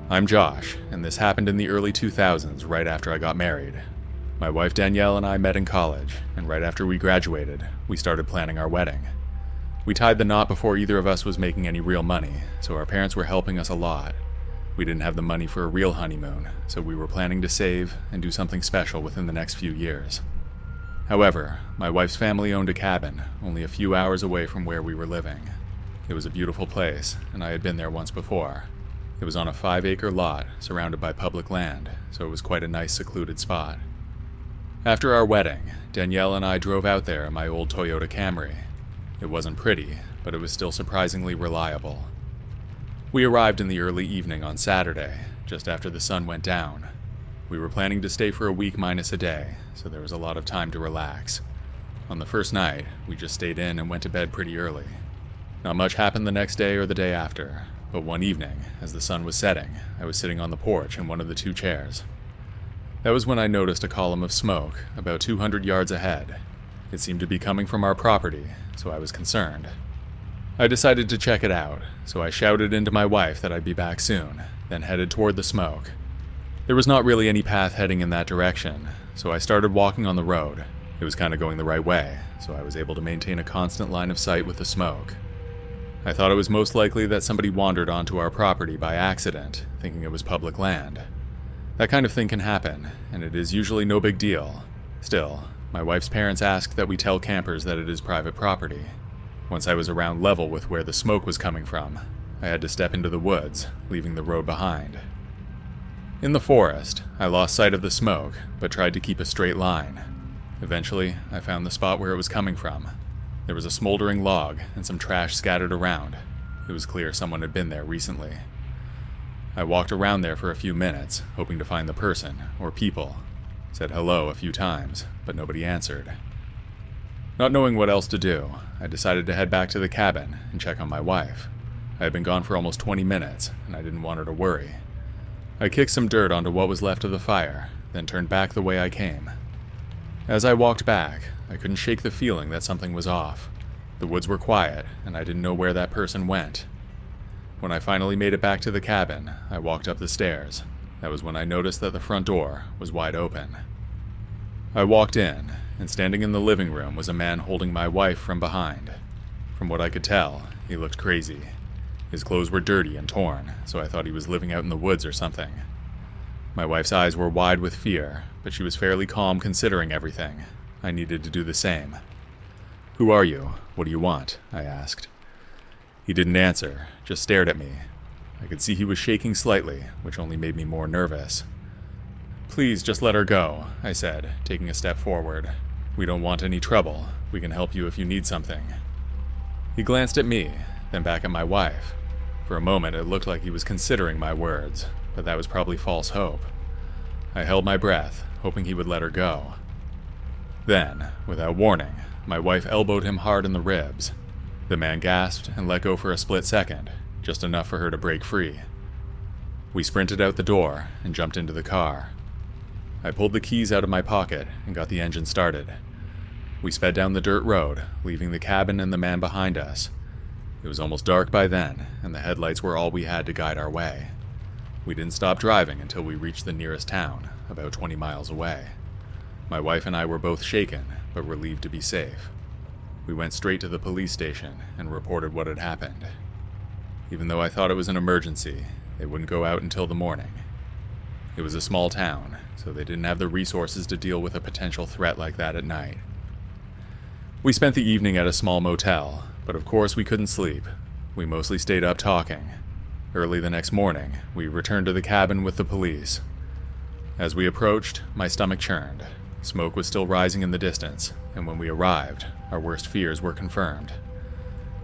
I'm Josh, and this happened in the early 2000s, right after I got married. My wife Danielle and I met in college, and right after we graduated, we started planning our wedding. We tied the knot before either of us was making any real money, so our parents were helping us a lot. We didn't have the money for a real honeymoon, so we were planning to save and do something special within the next few years. However, my wife's family owned a cabin, only a few hours away from where we were living. It was a beautiful place, and I had been there once before. It was on a 5-acre lot, surrounded by public land, so it was quite a nice secluded spot. After our wedding, Danielle and I drove out there in my old Toyota Camry. It wasn't pretty, but it was still surprisingly reliable. We arrived in the early evening on Saturday, just after the sun went down. We were planning to stay for a week minus a day, so there was a lot of time to relax. On the first night, we just stayed in and went to bed pretty early. Not much happened the next day or the day after. But one evening, as the sun was setting, I was sitting on the porch in one of the 2 chairs. That was when I noticed a column of smoke about 200 yards ahead. It seemed to be coming from our property, so I was concerned. I decided to check it out, so I shouted into my wife that I'd be back soon, then headed toward the smoke. There was not really any path heading in that direction, so I started walking on the road. It was kind of going the right way, so I was able to maintain a constant line of sight with the smoke. I thought it was most likely that somebody wandered onto our property by accident, thinking it was public land. That kind of thing can happen, and it is usually no big deal. Still, my wife's parents asked that we tell campers that it is private property. Once I was around level with where the smoke was coming from, I had to step into the woods, leaving the road behind. In the forest, I lost sight of the smoke, but tried to keep a straight line. Eventually, I found the spot where it was coming from. There was a smoldering log and some trash scattered around. It was clear someone had been there recently. I walked around there for a few minutes, hoping to find the person, or people. Said hello a few times, but nobody answered. Not knowing what else to do, I decided to head back to the cabin and check on my wife. I had been gone for almost 20 minutes, and I didn't want her to worry. I kicked some dirt onto what was left of the fire, then turned back the way I came. As I walked back, I couldn't shake the feeling that something was off. The woods were quiet, and I didn't know where that person went. When I finally made it back to the cabin, I walked up the stairs. That was when I noticed that the front door was wide open. I walked in, and standing in the living room was a man holding my wife from behind. From what I could tell, he looked crazy. His clothes were dirty and torn, so I thought he was living out in the woods or something. My wife's eyes were wide with fear, but she was fairly calm considering everything. I needed to do the same. "Who are you? What do you want?" I asked. He didn't answer, just stared at me. I could see he was shaking slightly, which only made me more nervous. "Please just let her go," I said, taking a step forward. "We don't want any trouble. We can help you if you need something." He glanced at me, then back at my wife. For a moment it looked like he was considering my words, but that was probably false hope. I held my breath, hoping he would let her go. Then, without warning, my wife elbowed him hard in the ribs. The man gasped and let go for a split second, just enough for her to break free. We sprinted out the door and jumped into the car. I pulled the keys out of my pocket and got the engine started. We sped down the dirt road, leaving the cabin and the man behind us. It was almost dark by then, and the headlights were all we had to guide our way. We didn't stop driving until we reached the nearest town, about 20 miles away. My wife and I were both shaken, but relieved to be safe. We went straight to the police station and reported what had happened. Even though I thought it was an emergency, they wouldn't go out until the morning. It was a small town, so they didn't have the resources to deal with a potential threat like that at night. We spent the evening at a small motel, but of course we couldn't sleep. We mostly stayed up talking. Early the next morning, we returned to the cabin with the police. As we approached, my stomach churned. Smoke was still rising in the distance, and when we arrived, our worst fears were confirmed.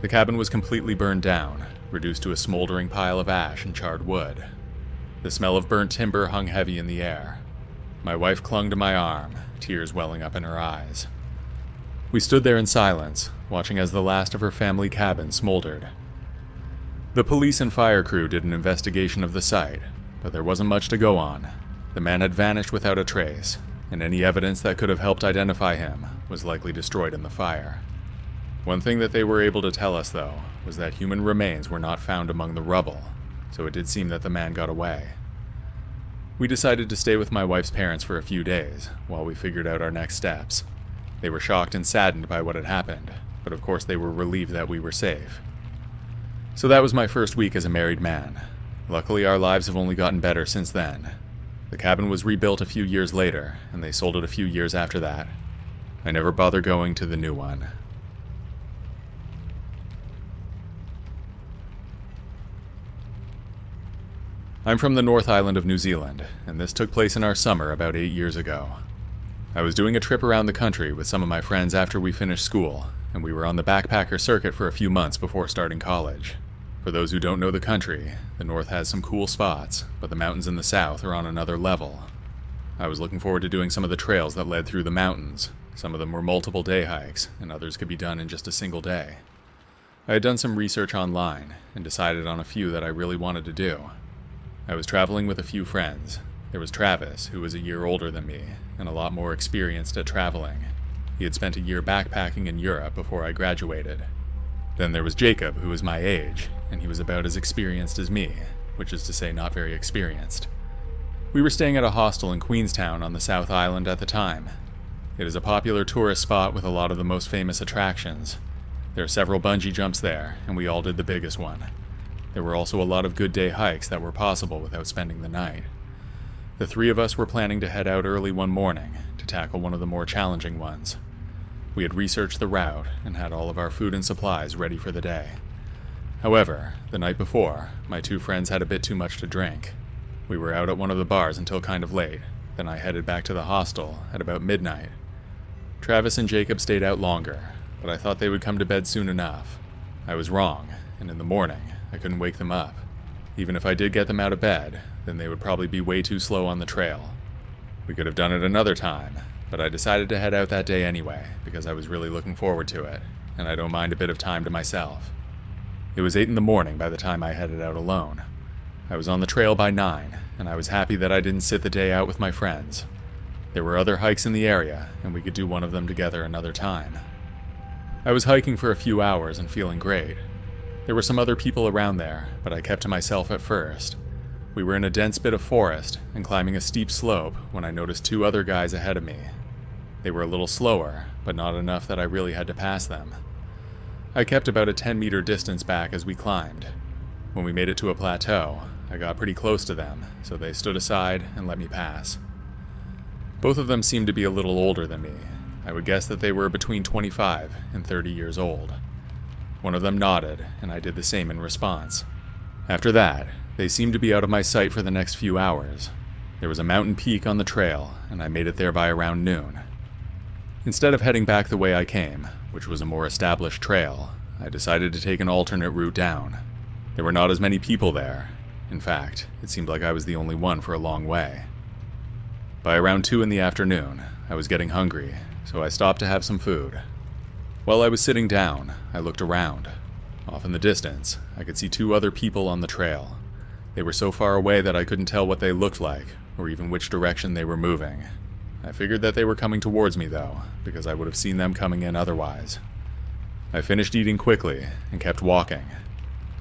The cabin was completely burned down, reduced to a smoldering pile of ash and charred wood. The smell of burnt timber hung heavy in the air. My wife clung to my arm, tears welling up in her eyes. We stood there in silence, watching as the last of her family cabin smoldered. The police and fire crew did an investigation of the site, but there wasn't much to go on. The man had vanished without a trace, and any evidence that could have helped identify him was likely destroyed in the fire. One thing that they were able to tell us, though, was that human remains were not found among the rubble, so it did seem that the man got away. We decided to stay with my wife's parents for a few days, while we figured out our next steps. They were shocked and saddened by what had happened, but of course they were relieved that we were safe. So that was my first week as a married man. Luckily, our lives have only gotten better since then. The cabin was rebuilt a few years later, and they sold it a few years after that. I never bother going to the new one. I'm from the North Island of New Zealand, and this took place in our summer about 8 years ago. I was doing a trip around the country with some of my friends after we finished school, and we were on the backpacker circuit for a few months before starting college. For those who don't know the country, the North has some cool spots, but the mountains in the South are on another level. I was looking forward to doing some of the trails that led through the mountains. Some of them were multiple day hikes, and others could be done in just a single day. I had done some research online, and decided on a few that I really wanted to do. I was traveling with a few friends. There was Travis, who was a year older than me, and a lot more experienced at traveling. He had spent a year backpacking in Europe before I graduated. Then there was Jacob, who was my age, and he was about as experienced as me, which is to say not very experienced. We were staying at a hostel in Queenstown on the South Island at the time. It is a popular tourist spot with a lot of the most famous attractions. There are several bungee jumps there, and we all did the biggest one. There were also a lot of good day hikes that were possible without spending the night. The three of us were planning to head out early one morning to tackle one of the more challenging ones. We had researched the route and had all of our food and supplies ready for the day. However, the night before, my two friends had a bit too much to drink. We were out at one of the bars until kind of late, then I headed back to the hostel at about midnight. Travis and Jacob stayed out longer, but I thought they would come to bed soon enough. I was wrong, and in the morning, I couldn't wake them up. Even if I did get them out of bed, then they would probably be way too slow on the trail. We could have done it another time, but I decided to head out that day anyway, because I was really looking forward to it, and I don't mind a bit of time to myself. It was 8 in the morning by the time I headed out alone. I was on the trail by 9, and I was happy that I didn't sit the day out with my friends. There were other hikes in the area, and we could do one of them together another time. I was hiking for a few hours and feeling great. There were some other people around there, but I kept to myself at first. We were in a dense bit of forest and climbing a steep slope when I noticed two other guys ahead of me. They were a little slower, but not enough that I really had to pass them. I kept about a 10-meter distance back as we climbed. When we made it to a plateau, I got pretty close to them, so they stood aside and let me pass. Both of them seemed to be a little older than me. I would guess that they were between 25 and 30 years old. One of them nodded, and I did the same in response. After that, they seemed to be out of my sight for the next few hours. There was a mountain peak on the trail, and I made it there by around noon. Instead of heading back the way I came, which was a more established trail, I decided to take an alternate route down. There were not as many people there. In fact, it seemed like I was the only one for a long way. By around 2 in the afternoon, I was getting hungry, so I stopped to have some food. While I was sitting down, I looked around. Off in the distance, I could see 2 other people on the trail. They were so far away that I couldn't tell what they looked like, or even which direction they were moving. I figured that they were coming towards me, though, because I would have seen them coming in otherwise. I finished eating quickly and kept walking.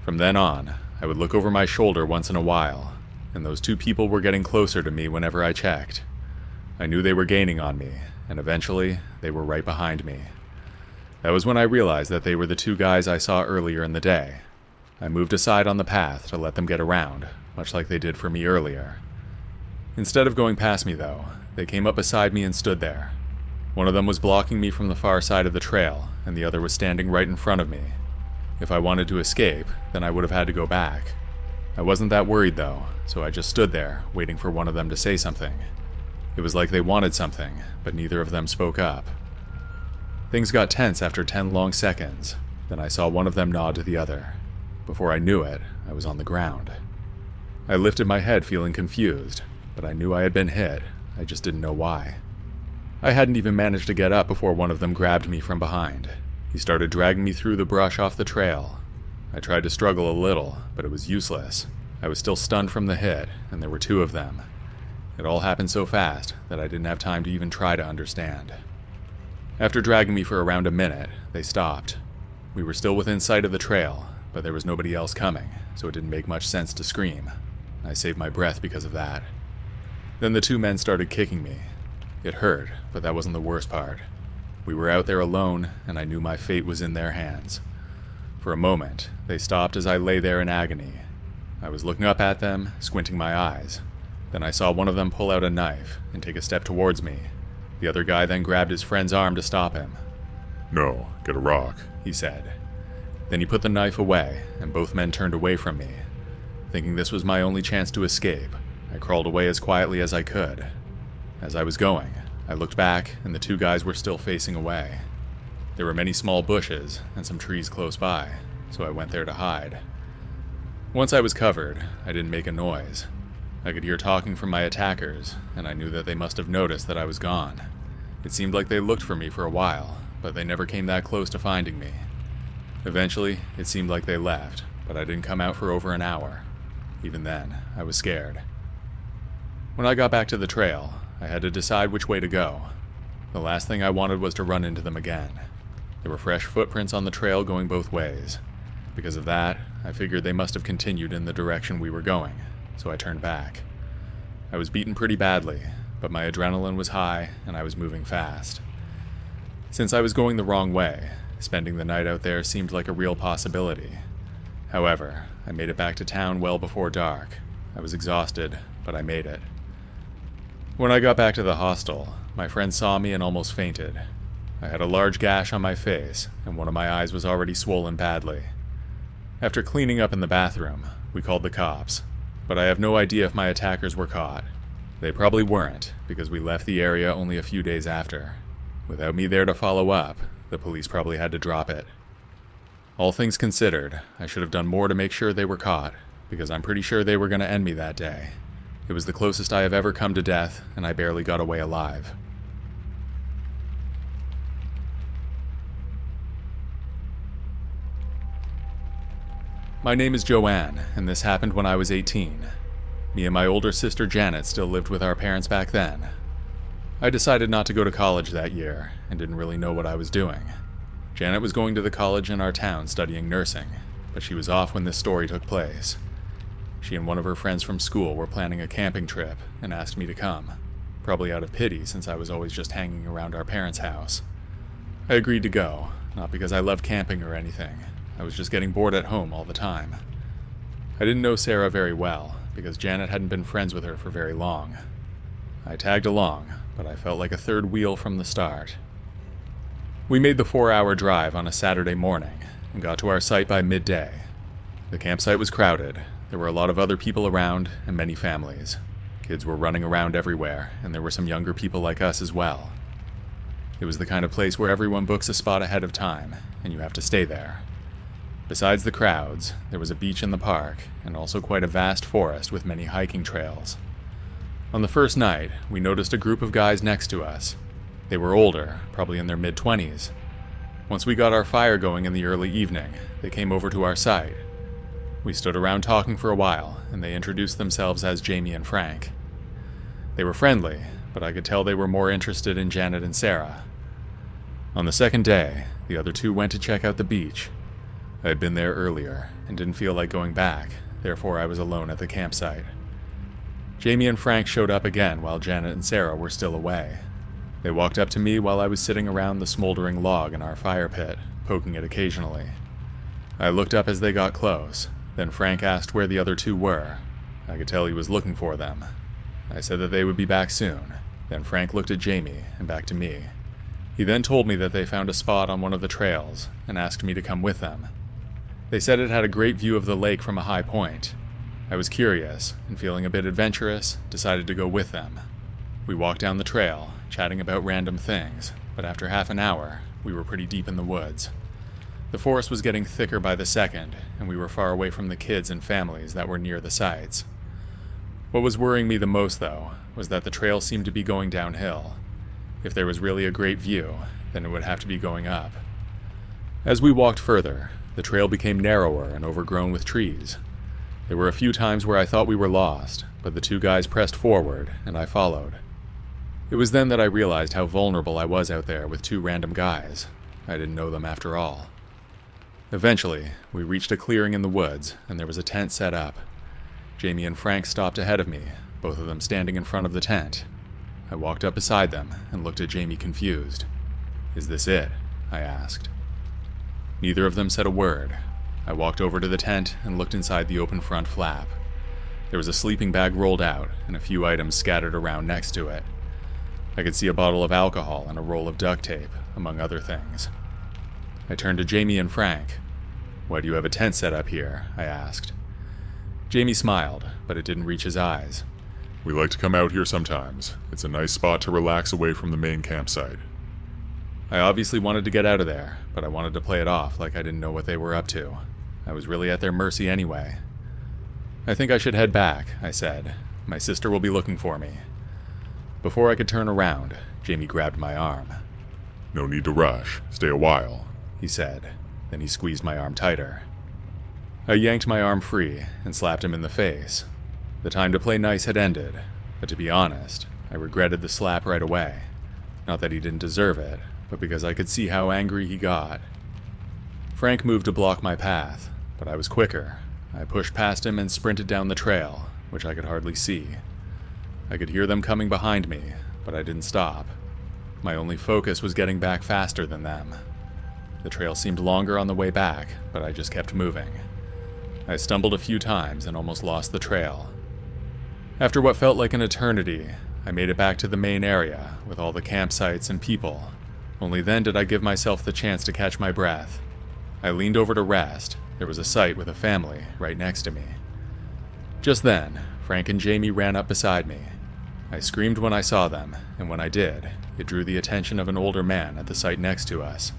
From then on, I would look over my shoulder once in a while, and those 2 people were getting closer to me whenever I checked. I knew they were gaining on me, and eventually, they were right behind me. That was when I realized that they were the 2 guys I saw earlier in the day. I moved aside on the path to let them get around, much like they did for me earlier. Instead of going past me, though, they came up beside me and stood there. One of them was blocking me from the far side of the trail, and the other was standing right in front of me. If I wanted to escape, then I would have had to go back. I wasn't that worried, though, so I just stood there, waiting for one of them to say something. It was like they wanted something, but neither of them spoke up. Things got tense after 10 long seconds. Then I saw one of them nod to the other. Before I knew it, I was on the ground. I lifted my head feeling confused, but I knew I had been hit. I just didn't know why. I hadn't even managed to get up before one of them grabbed me from behind. He started dragging me through the brush off the trail. I tried to struggle a little, but it was useless. I was still stunned from the hit, and there were 2 of them. It all happened so fast that I didn't have time to even try to understand. After dragging me for around a minute, they stopped. We were still within sight of the trail, but there was nobody else coming, so it didn't make much sense to scream. I saved my breath because of that. Then the two men started kicking me. It hurt, but that wasn't the worst part. We were out there alone, and I knew my fate was in their hands. For a moment, they stopped as I lay there in agony. I was looking up at them, squinting my eyes. Then I saw one of them pull out a knife and take a step towards me. The other guy then grabbed his friend's arm to stop him. "No, get a rock," he said. Then he put the knife away, and both men turned away from me. Thinking this was my only chance to escape, I crawled away as quietly as I could. As I was going, I looked back, and the two guys were still facing away. There were many small bushes and some trees close by, so I went there to hide. Once I was covered, I didn't make a noise. I could hear talking from my attackers, and I knew that they must have noticed that I was gone. It seemed like they looked for me for a while, but they never came that close to finding me. Eventually, it seemed like they left, but I didn't come out for over an hour. Even then, I was scared. When I got back to the trail, I had to decide which way to go. The last thing I wanted was to run into them again. There were fresh footprints on the trail going both ways. Because of that, I figured they must have continued in the direction we were going, so I turned back. I was beaten pretty badly, but my adrenaline was high and I was moving fast. Since I was going the wrong way, spending the night out there seemed like a real possibility. However, I made it back to town well before dark. I was exhausted, but I made it. When I got back to the hostel, my friend saw me and almost fainted. I had a large gash on my face, and one of my eyes was already swollen badly. After cleaning up in the bathroom, we called the cops, but I have no idea if my attackers were caught. They probably weren't, because we left the area only a few days after. Without me there to follow up, the police probably had to drop it. All things considered, I should have done more to make sure they were caught, because I'm pretty sure they were going to end me that day. It was the closest I have ever come to death, and I barely got away alive. My name is Joanne, and this happened when I was 18. Me and my older sister Janet still lived with our parents back then. I decided not to go to college that year, and didn't really know what I was doing. Janet was going to the college in our town studying nursing, but she was off when this story took place. She and one of her friends from school were planning a camping trip and asked me to come, probably out of pity since I was always just hanging around our parents' house. I agreed to go, not because I loved camping or anything. I was just getting bored at home all the time. I didn't know Sarah very well, because Janet hadn't been friends with her for very long. I tagged along, but I felt like a third wheel from the start. We made the 4-hour drive on a Saturday morning, and got to our site by midday. The campsite was crowded. There were a lot of other people around, and many families. Kids were running around everywhere, and there were some younger people like us as well. It was the kind of place where everyone books a spot ahead of time, and you have to stay there. Besides the crowds, there was a beach in the park, and also quite a vast forest with many hiking trails. On the first night, we noticed a group of guys next to us. They were older, probably in their mid-20s. Once we got our fire going in the early evening, they came over to our site. We stood around talking for a while, and they introduced themselves as Jamie and Frank. They were friendly, but I could tell they were more interested in Janet and Sarah. On the second day, the other two went to check out the beach. I had been there earlier, and didn't feel like going back, therefore I was alone at the campsite. Jamie and Frank showed up again while Janet and Sarah were still away. They walked up to me while I was sitting around the smoldering log in our fire pit, poking it occasionally. I looked up as they got close. Then Frank asked where the other two were. I could tell he was looking for them. I said that they would be back soon. Then Frank looked at Jamie and back to me. He then told me that they found a spot on one of the trails and asked me to come with them. They said it had a great view of the lake from a high point. I was curious, and feeling a bit adventurous, decided to go with them. We walked down the trail, chatting about random things, but after half an hour, we were pretty deep in the woods. The forest was getting thicker by the second, and we were far away from the kids and families that were near the sites. What was worrying me the most, though, was that the trail seemed to be going downhill. If there was really a great view, then it would have to be going up. As we walked further, the trail became narrower and overgrown with trees. There were a few times where I thought we were lost, but the two guys pressed forward, and I followed. It was then that I realized how vulnerable I was out there with two random guys. I didn't know them after all. Eventually, we reached a clearing in the woods, and there was a tent set up. Jamie and Frank stopped ahead of me, both of them standing in front of the tent. I walked up beside them and looked at Jamie confused. "Is this it?" I asked. Neither of them said a word. I walked over to the tent and looked inside the open front flap. There was a sleeping bag rolled out and a few items scattered around next to it. I could see a bottle of alcohol and a roll of duct tape, among other things. I turned to Jamie and Frank. "Why do you have a tent set up here?" I asked. Jamie smiled, but it didn't reach his eyes. We like to come out here sometimes. It's a nice spot to relax away from the main campsite. I obviously wanted to get out of there, but I wanted to play it off like I didn't know what they were up to. I was really at their mercy anyway. "I think I should head back," I said. "My sister will be looking for me." Before I could turn around, Jamie grabbed my arm. No need to rush. Stay a while. He said. Then he squeezed my arm tighter. I yanked my arm free and slapped him in the face. The time to play nice had ended, but to be honest, I regretted the slap right away. Not that he didn't deserve it, but because I could see how angry he got. Frank moved to block my path, but I was quicker. I pushed past him and sprinted down the trail, which I could hardly see. I could hear them coming behind me, but I didn't stop. My only focus was getting back faster than them. The trail seemed longer on the way back, but I just kept moving. I stumbled a few times and almost lost the trail. After what felt like an eternity, I made it back to the main area with all the campsites and people. Only then did I give myself the chance to catch my breath. I leaned over to rest. There was a site with a family right next to me. Just then, Frank and Jamie ran up beside me. I screamed when I saw them, and when I did, it drew the attention of an older man at the site next to us.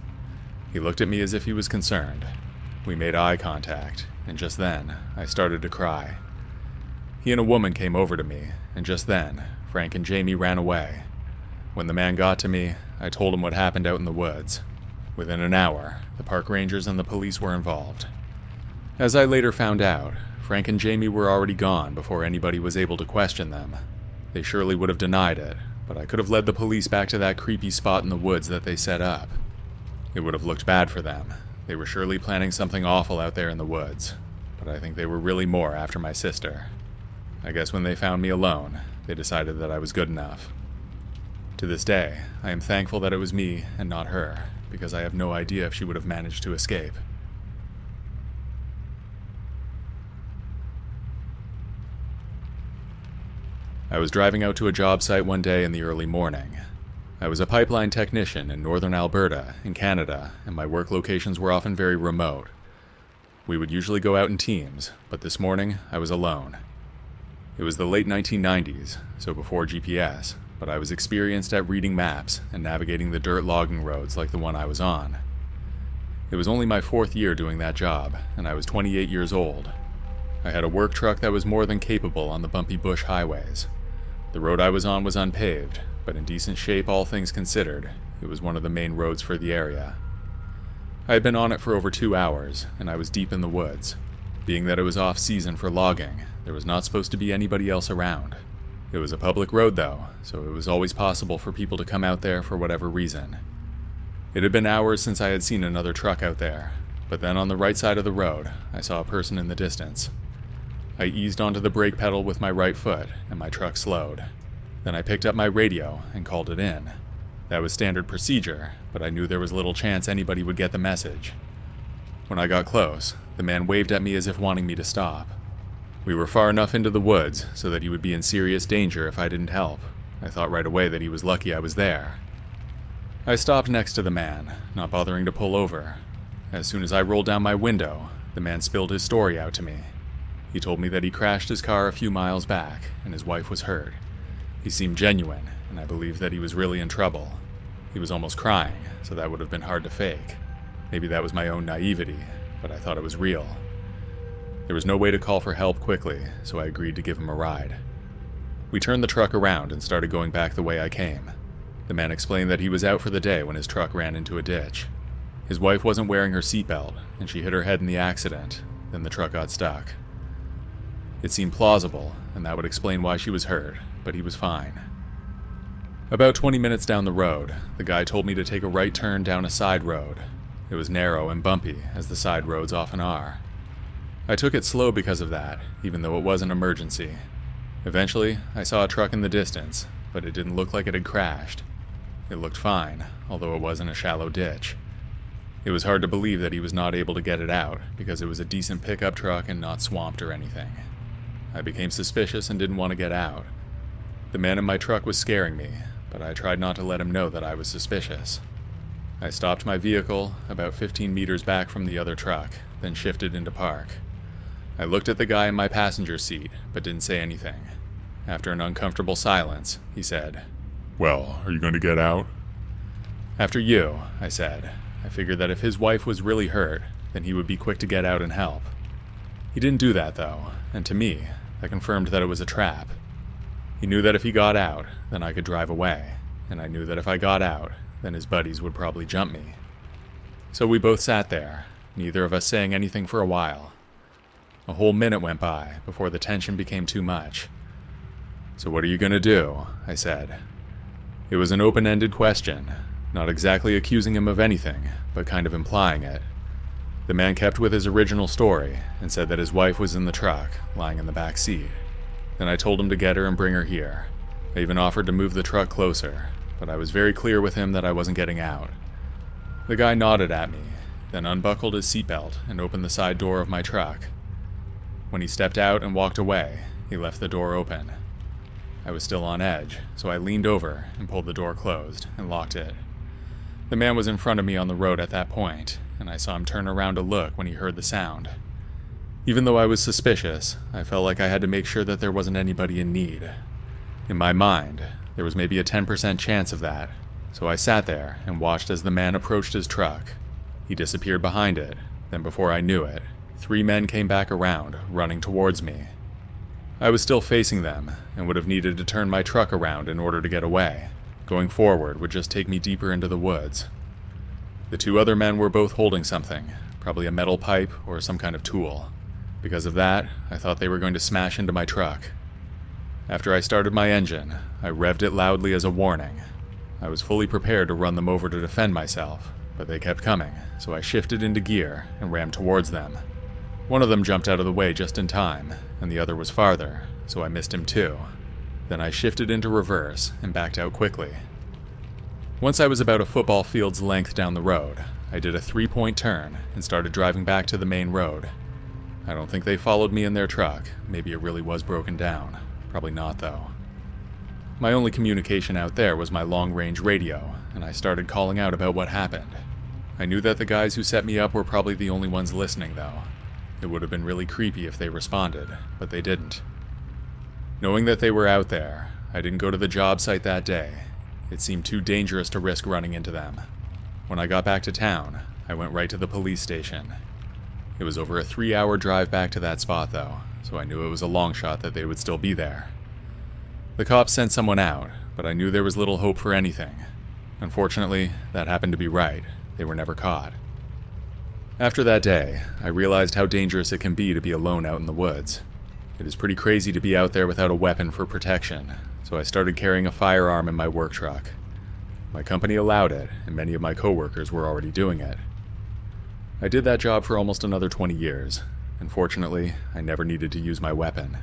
He looked at me as if he was concerned. We made eye contact, and just then, I started to cry. He and a woman came over to me, and just then, Frank and Jamie ran away. When the man got to me, I told him what happened out in the woods. Within an hour, the park rangers and the police were involved. As I later found out, Frank and Jamie were already gone before anybody was able to question them. They surely would have denied it, but I could have led the police back to that creepy spot in the woods that they set up. It would have looked bad for them. They were surely planning something awful out there in the woods, but I think they were really more after my sister. I guess when they found me alone, they decided that I was good enough. To this day, I am thankful that it was me and not her, because I have no idea if she would have managed to escape. I was driving out to a job site one day in the early morning. I was a pipeline technician in northern Alberta, in Canada, and my work locations were often very remote. We would usually go out in teams, but this morning I was alone. It was the late 1990s, so before GPS, but I was experienced at reading maps and navigating the dirt logging roads like the one I was on. It was only my 4th year doing that job, and I was 28 years old. I had a work truck that was more than capable on the bumpy bush highways. The road I was on was unpaved, but in decent shape all things considered. It was one of the main roads for the area. I had been on it for over 2 hours, and I was deep in the woods. Being that it was off-season for logging, there was not supposed to be anybody else around. It was a public road though, so it was always possible for people to come out there for whatever reason. It had been hours since I had seen another truck out there, but then on the right side of the road, I saw a person in the distance. I eased onto the brake pedal with my right foot, and my truck slowed. Then I picked up my radio and called it in. That was standard procedure, but I knew there was little chance anybody would get the message. When I got close, the man waved at me as if wanting me to stop. We were far enough into the woods so that he would be in serious danger if I didn't help. I thought right away that he was lucky I was there. I stopped next to the man, not bothering to pull over. As soon as I rolled down my window, the man spilled his story out to me. He told me that he crashed his car a few miles back, and his wife was hurt. He seemed genuine, and I believed that he was really in trouble. He was almost crying, so that would have been hard to fake. Maybe that was my own naivety, but I thought it was real. There was no way to call for help quickly, so I agreed to give him a ride. We turned the truck around and started going back the way I came. The man explained that he was out for the day when his truck ran into a ditch. His wife wasn't wearing her seatbelt, and she hit her head in the accident, then the truck got stuck. It seemed plausible, and that would explain why she was hurt, but he was fine. About 20 minutes down the road, the guy told me to take a right turn down a side road. It was narrow and bumpy, as the side roads often are. I took it slow because of that, even though it was an emergency. Eventually, I saw a truck in the distance, but it didn't look like it had crashed. It looked fine, although it was in a shallow ditch. It was hard to believe that he was not able to get it out, because it was a decent pickup truck and not swamped or anything. I became suspicious and didn't want to get out. The man in my truck was scaring me, but I tried not to let him know that I was suspicious. I stopped my vehicle about 15 meters back from the other truck, then shifted into park. I looked at the guy in my passenger seat, but didn't say anything. After an uncomfortable silence, he said, "Well, are you going to get out?" "After you," I said. I figured that if his wife was really hurt, then he would be quick to get out and help. He didn't do that, though, and to me, that confirmed that it was a trap. He knew that if he got out, then I could drive away, and I knew that if I got out, then his buddies would probably jump me. So we both sat there, neither of us saying anything for a while. A whole minute went by before the tension became too much. "So what are you going to do?" I said. It was an open-ended question, not exactly accusing him of anything, but kind of implying it. The man kept with his original story and said that his wife was in the truck, lying in the back seat. Then I told him to get her and bring her here. I even offered to move the truck closer, but I was very clear with him that I wasn't getting out. The guy nodded at me, then unbuckled his seatbelt and opened the side door of my truck. When he stepped out and walked away, he left the door open. I was still on edge, so I leaned over and pulled the door closed and locked it. The man was in front of me on the road at that point, and I saw him turn around to look when he heard the sound. Even though I was suspicious, I felt like I had to make sure that there wasn't anybody in need. In my mind, there was maybe a 10% chance of that, so I sat there and watched as the man approached his truck. He disappeared behind it, then before I knew it, 3 men came back around, running towards me. I was still facing them, and would have needed to turn my truck around in order to get away. Going forward would just take me deeper into the woods. The 2 other men were both holding something, probably a metal pipe or some kind of tool. Because of that, I thought they were going to smash into my truck. After I started my engine, I revved it loudly as a warning. I was fully prepared to run them over to defend myself, but they kept coming, so I shifted into gear and rammed towards them. One of them jumped out of the way just in time, and the other was farther, so I missed him too. Then I shifted into reverse and backed out quickly. Once I was about a football field's length down the road, I did a 3-point turn and started driving back to the main road. I don't think they followed me in their truck. Maybe it really was broken down. Probably not, though. My only communication out there was my long-range radio, and I started calling out about what happened. I knew that the guys who set me up were probably the only ones listening, though. It would have been really creepy if they responded, but they didn't. Knowing that they were out there, I didn't go to the job site that day. It seemed too dangerous to risk running into them. When I got back to town, I went right to the police station. It was over a 3-hour drive back to that spot, though, so I knew it was a long shot that they would still be there. The cops sent someone out, but I knew there was little hope for anything. Unfortunately, that happened to be right. They were never caught. After that day, I realized how dangerous it can be to be alone out in the woods. It is pretty crazy to be out there without a weapon for protection, so I started carrying a firearm in my work truck. My company allowed it, and many of my coworkers were already doing it. I did that job for almost another 20 years, and fortunately, I never needed to use my weapon.